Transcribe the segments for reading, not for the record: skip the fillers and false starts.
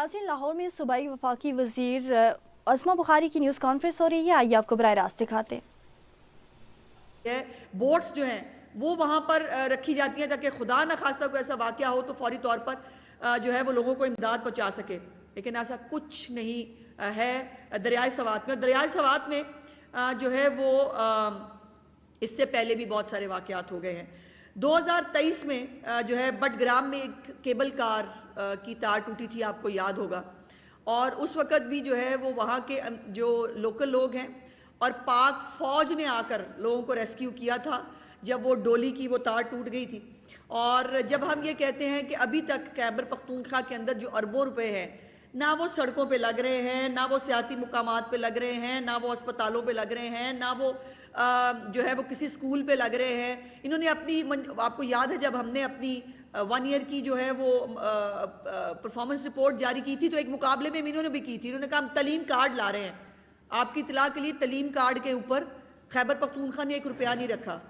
नाज़रीन, लाहौर में सूबाई वफाकी वज़ीर अज़मा बुखारी की न्यूज़ कॉन्फ्रेंस हो रही है। आइए आपको बराह रास्त दिखाते हैं। बोट्स जो हैं वो वहाँ पर रखी जाती हैं ताकि खुदा न खास्ता कोई ऐसा वाक़या हो तो फौरी तौर पर जो है वो लोगों को इमदाद पहुँचा सके, लेकिन ऐसा कुछ नहीं है दरियाए सवात में। दरियाए सवात में जो है वो इससे पहले भी बहुत सारे वाक़यात हो गए हैं। 2023 में जो है बटग्राम में एक केबल कार की तार टूटी थी, आपको याद होगा, और उस वक़्त भी जो है वो वहाँ के जो लोकल लोग हैं और पाक फ़ौज ने आकर लोगों को रेस्क्यू किया था जब वो डोली की वो तार टूट गई थी। और जब हम ये कहते हैं कि अभी तक खैबर पख्तूनख्वा के अंदर जो अरबों रुपए हैं, ना वो सड़कों पे लग रहे हैं, ना वो सियाती मुकामात पे लग रहे हैं, ना वो अस्पतालों पे लग रहे हैं, ना वो जो है वो किसी स्कूल पे लग रहे हैं। इन्होंने अपनी आपको याद है जब हमने अपनी 1 ईयर की जो है वो परफॉर्मेंस रिपोर्ट जारी की थी तो एक मुकाबले में इन्होंने भी की थी। इन्होंने कहा हम तलीम कार्ड ला रहे हैं। आपकी इतला के लिए तलीम कार्ड के ऊपर खैबर पख्तूनख्वा ने 1 रुपया नहीं रखा,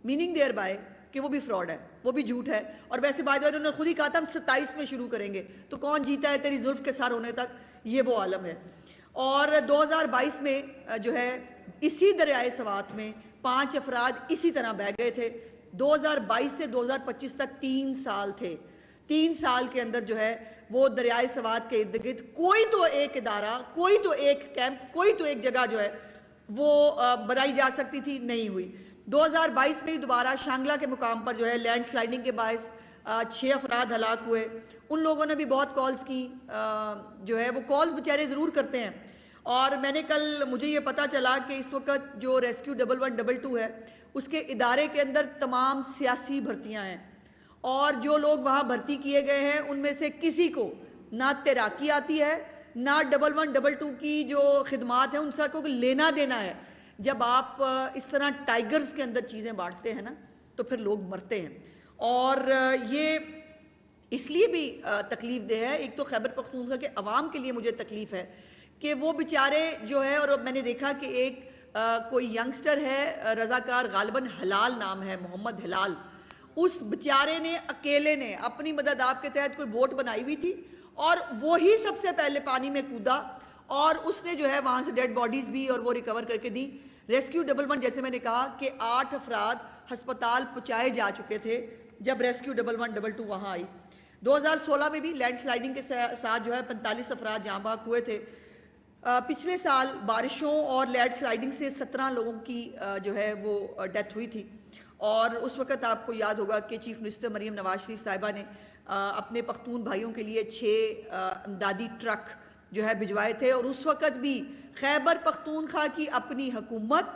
मीनिंग देयर बाय कि वो भी फ्रॉड है, वो भी झूठ है। और वैसे बाद उन्होंने खुद ही कहा था हम 27 में शुरू करेंगे, तो कौन जीता है तेरी जुल्फ के सार होने तक, ये वो आलम है। और 2022 में जो है इसी दरियाए सवात में 5 अफराद इसी तरह बह गए थे। 2022 से 2025 तक 3 साल थे। 3 साल के अंदर जो है वो दरियाए सवात के इर्द गिर्द कोई तो एक इदारा, कोई तो एक कैंप, कोई तो एक जगह जो है वो बनाई जा सकती थी, नहीं हुई। 2022 में ही दोबारा शांगला के मुकाम पर जो है लैंड स्लाइडिंग के बायस 6 अफराद हलाक हुए। उन लोगों ने भी बहुत कॉल्स की, जो है वो कॉल्स बेचारे ज़रूर करते हैं। और मैंने कल मुझे ये पता चला कि इस वक्त जो रेस्क्यू 1122 है उसके इदारे के अंदर तमाम सियासी भर्तियां हैं, और जो लोग वहाँ भर्ती किए गए हैं उनमें से किसी को ना तैराकी आती है, ना 1122 की जो खिदमात हैं उनसे कोई लेना देना है। जब आप इस तरह टाइगर्स के अंदर चीज़ें बांटते हैं ना तो फिर लोग मरते हैं। और ये इसलिए भी तकलीफ़ दे है, एक तो खैबर पख्तूनख्वा के अवाम के लिए मुझे तकलीफ़ है कि वो बेचारे जो है, और मैंने देखा कि एक कोई यंगस्टर है रज़ाकार, गालिबन हलाल नाम है, मोहम्मद हिलाल, उस बेचारे ने अकेले ने अपनी मदद आपके तहत कोई बोट बनाई हुई थी और वो ही सबसे पहले पानी में कूदा और उसने जो है वहाँ से डेड बॉडीज़ भी और वो रिकवर करके दी। रेस्क्यू 11 जैसे मैंने कहा कि 8 अफराद हस्पताल पहुँचाए जा चुके थे जब रेस्क्यू 1122 वहाँ आई। 2016 में भी लैंड स्लाइडिंग के साथ जो है 45 अफराद जाँ बाग हुए थे। पिछले साल बारिशों और लैंड स्लाइडिंग से 17 लोगों की जो है वो डेथ हुई थी। और उस वक़्त आपको याद होगा कि चीफ़ मिनिस्टर मरीम नवाज शरीफ साहिबा ने अपने पख्तून भाइयों के लिए 6 इमदादी ट्रक जो है भिजवाए थे। और उस वक़्त भी खैबर पख्तूनख्वा की अपनी हुकूमत,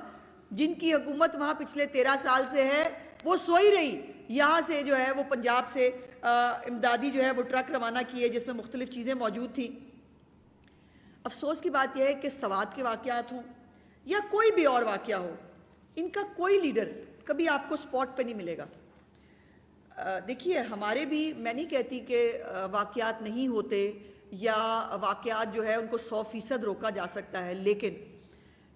जिनकी हुकूमत वहाँ पिछले 13 साल से है, वो सोई रही। यहाँ से जो है वो पंजाब से इमदादी जो है वो ट्रक रवाना किए जिसमें मुख्तलिफ़ चीज़ें मौजूद थी। अफसोस की बात यह है कि सवात के वाक़यात हों या कोई भी और वाक़या हो, इनका कोई लीडर कभी आपको स्पॉट पे नहीं मिलेगा। देखिए हमारे भी, मैं नहीं कहती कि वाक़यात नहीं होते या वाक़यात जो है उनको 100% रोका जा सकता है, लेकिन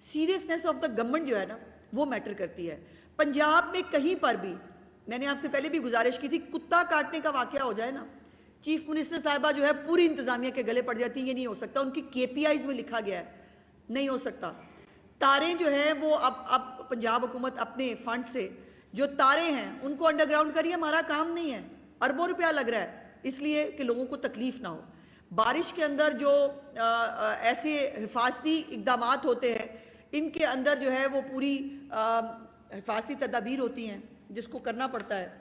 सीरियसनेस ऑफ द गवर्नमेंट जो है ना वो मैटर करती है। पंजाब में कहीं पर भी, मैंने आपसे पहले भी गुजारिश की थी, कुत्ता काटने का वाक़या हो जाए ना, चीफ मिनिस्टर साहिबा जो है पूरी इंतज़ामिया के गले पड़ जाती हैं, ये नहीं हो सकता। उनकी KPIs में लिखा गया है, नहीं हो सकता। तारें जो हैं वो अब पंजाब हुकूमत अपने फंड से जो तारे हैं उनको अंडरग्राउंड करिए, हमारा काम नहीं है। अरबों रुपया लग रहा है इसलिए कि लोगों को तकलीफ़ ना हो। बारिश के अंदर जो ऐसे हिफाजती इक़दामात होते हैं, इनके अंदर जो है वो पूरी हिफाजती तदाबीर होती हैं जिसको करना पड़ता है।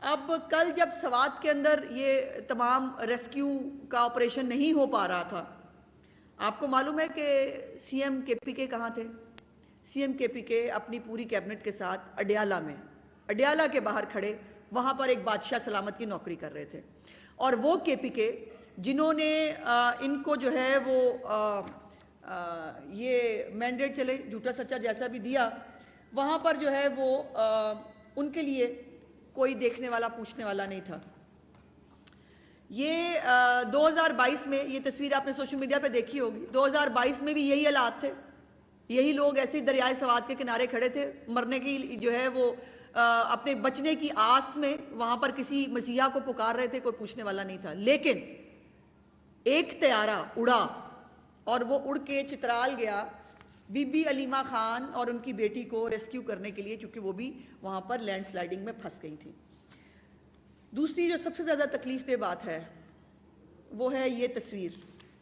अब कल जब सवात के अंदर ये तमाम रेस्क्यू का ऑपरेशन नहीं हो पा रहा था, आपको मालूम है कि CM KPK कहाँ थे? CM KPK अपनी पूरी कैबिनेट के साथ अडियाला में, अडियाला के बाहर खड़े, वहाँ पर एक बादशाह सलामत की नौकरी कर रहे थे। और वो KPK जिन्होंने इनको जो है वो ये मैंडेट चले झूठा सच्चा जैसा भी दिया, वहाँ पर जो है वो उनके लिए कोई देखने वाला पूछने वाला नहीं था। ये 2022 में ये तस्वीर आपने सोशल मीडिया पे देखी होगी। 2022 में भी यही हालात थे, यही लोग ऐसे ही दरियाए सवात के किनारे खड़े थे, मरने की जो है वो अपने बचने की आस में वहाँ पर किसी मसीहा को पुकार रहे थे, कोई पूछने वाला नहीं था। लेकिन ایک طیارہ اڑا اور وہ اڑ کے چترال گیا بی بی علیمہ خان اور ان کی بیٹی کو ریسکیو کرنے کے لیے، چونکہ وہ بھی وہاں پر لینڈ سلائیڈنگ میں پھنس گئی تھیں۔ دوسری جو سب سے زیادہ تکلیف دہ بات ہے وہ ہے یہ تصویر،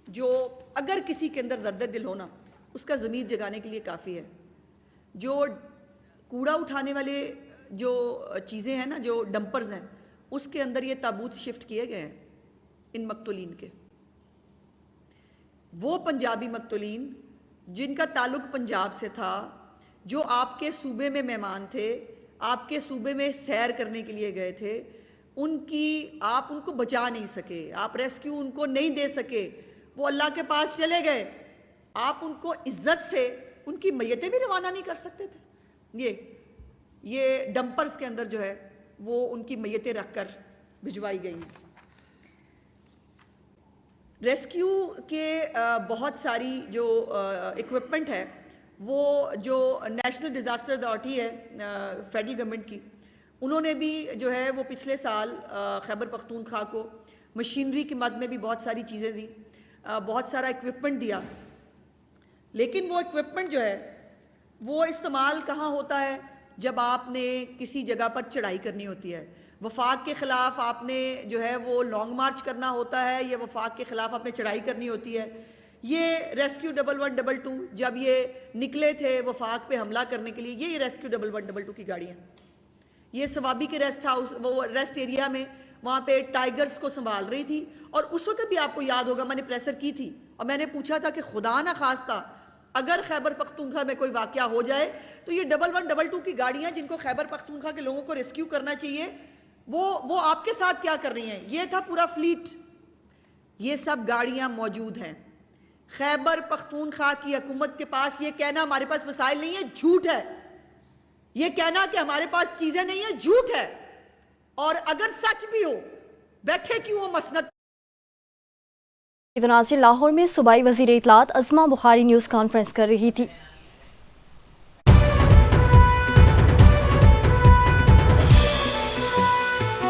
جو اگر کسی کے اندر درد دل ہونا اس کا ضمیر جگانے کے لیے کافی ہے۔ جو کوڑا اٹھانے والے جو چیزیں ہیں نا، جو ڈمپرز ہیں، اس کے اندر یہ تابوت شفٹ کیے گئے ہیں ان مقتولین کے۔ وہ پنجابی مقتولین جن کا تعلق پنجاب سے تھا، جو آپ کے صوبے میں مہمان تھے، آپ کے صوبے میں سیر کرنے کے لیے گئے تھے، آپ ان کو بچا نہیں سکے، آپ ریسکیو ان کو نہیں دے سکے، وہ اللہ کے پاس چلے گئے، آپ ان کو عزت سے ان کی میتیں بھی روانہ نہیں کر سکتے تھے۔ یہ ڈمپرز کے اندر جو ہے وہ ان کی میتیں رکھ کر بھجوائی گئی ہیں۔ ریسکیو کے بہت ساری جو ایکوپمنٹ ہے، وہ جو نیشنل ڈیزاسٹر اتھارٹی ہے فیڈرل گورنمنٹ کی، انہوں نے بھی جو ہے وہ پچھلے سال خیبر پختونخوا کو مشینری کی مد میں بھی بہت ساری چیزیں دی، بہت سارا ایکوپمنٹ دیا، لیکن وہ ایکوپمنٹ جو ہے وہ استعمال کہاں ہوتا ہے؟ جب آپ نے کسی جگہ پر چڑھائی کرنی ہوتی ہے، وفاق کے خلاف آپ نے جو ہے وہ لانگ مارچ کرنا ہوتا ہے، یا وفاق کے خلاف آپ نے چڑھائی کرنی ہوتی ہے۔ یہ ریسکیو 1122 جب یہ نکلے تھے وفاق پہ حملہ کرنے کے لیے، یہ ریسکیو 1122 کی گاڑیاں، یہ ثوابی کے ریسٹ ہاؤس، وہ ریسٹ ایریا میں وہاں پہ ٹائیگرز کو سنبھال رہی تھی، اور اس وقت بھی آپ کو یاد ہوگا میں نے پریسر کی تھی اور میں نے پوچھا تھا کہ خدا نہ خواستہ اگر خیبر پختونخوا میں کوئی واقعہ ہو جائے تو یہ 1122 کی گاڑیاں جن کو خیبر پختونخوا کے لوگوں کو ریسکیو کرنا چاہیے، وہ آپ کے ساتھ کیا کر رہی ہیں؟ یہ تھا پورا فلیٹ، یہ سب گاڑیاں موجود ہیں۔ خیبر پختونخوا کی حکومت کے پاس یہ کہنا ہمارے پاس وسائل نہیں ہے، جھوٹ ہے۔ یہ کہنا کہ ہمارے پاس چیزیں نہیں ہیں، جھوٹ ہے۔ اور اگر سچ بھی ہو، بیٹھے کیوں وہ مسند؟ ناظرین، لاہور میں صوبائی وزیر اطلاعات اسما بخاری نیوز کانفرنس کر رہی تھی۔